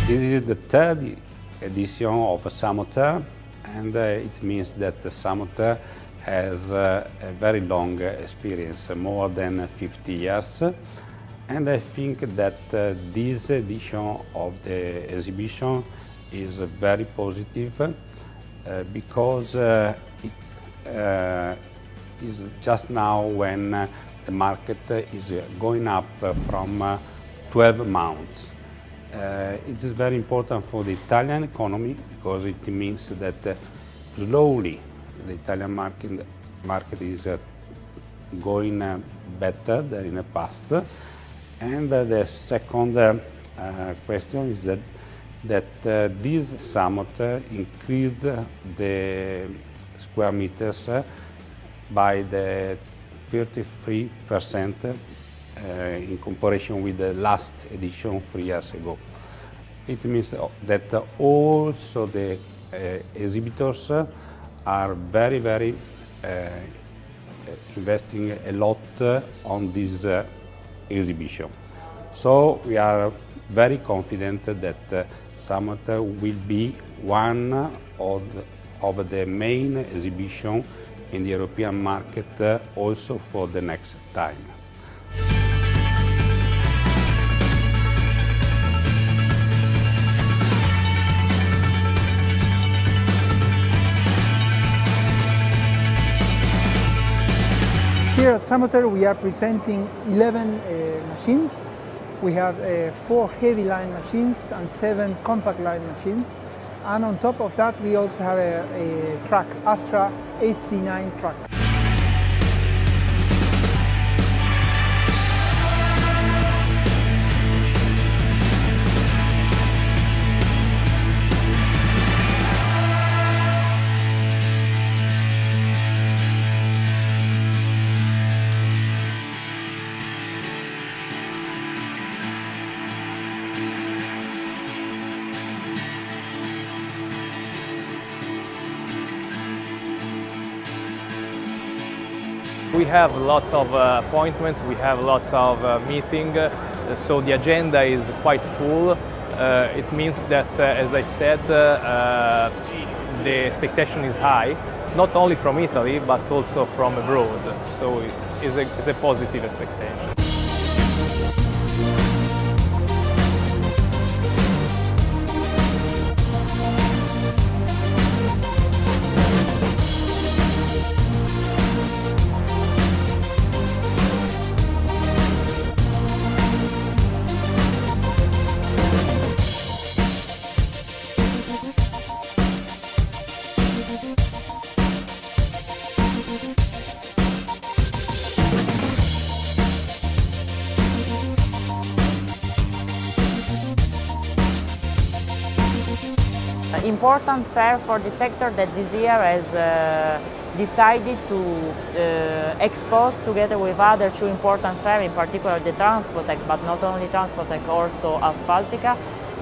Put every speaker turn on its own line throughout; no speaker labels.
This is the third edition of SaMoTer, and it means that SaMoTer has a very long experience, more than 50 years. And I think that this edition of the exhibition is very positive because it is just now when the market is going up from 12 months. It is very important for the Italian economy because it means that slowly the Italian market is going better than in the past. And the second question is that this SaMoTer increased the square meters by the 33% in comparison with the last edition 3 years ago. It means that also the exhibitors are very investing a lot on this exhibition. So we are very confident that SaMoTer will be one of the main exhibitions in the European market also for the next time.
Here at SaMoTer we are presenting 11 machines. We have 4 heavy line machines and 7 compact line machines. And on top of that we also have a truck, Astra HD9 truck.
We have lots of appointments, we have lots of meetings, so the agenda is quite full. It means that, as I said, the expectation is high, not only from Italy, but also from abroad. So it's a positive expectation.
Important fair for the sector that this year has decided to expose together with other 2 important fairs, in particular the Transpotec, but not only Transpotec, also Asfaltica.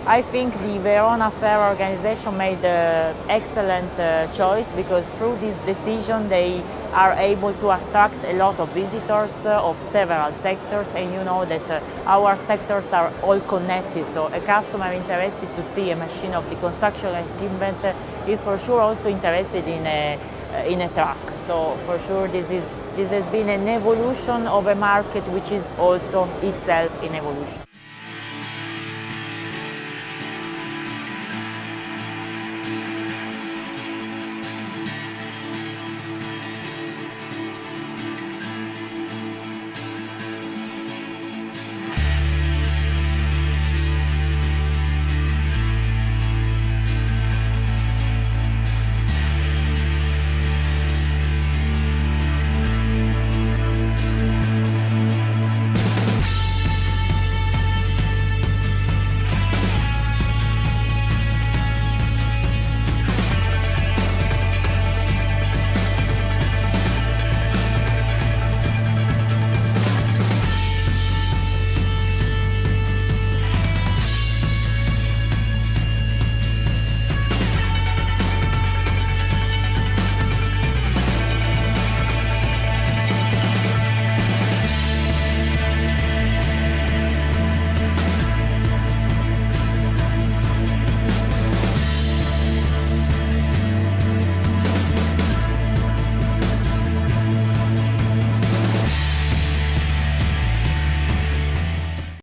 I think the Verona Fair organization made an excellent choice because through this decision they are able to attract a lot of visitors of several sectors, and you know that our sectors are all connected, so a customer interested to see a machine of the construction equipment is for sure also interested in a truck. So for sure this has been an evolution of a market which is also itself in evolution.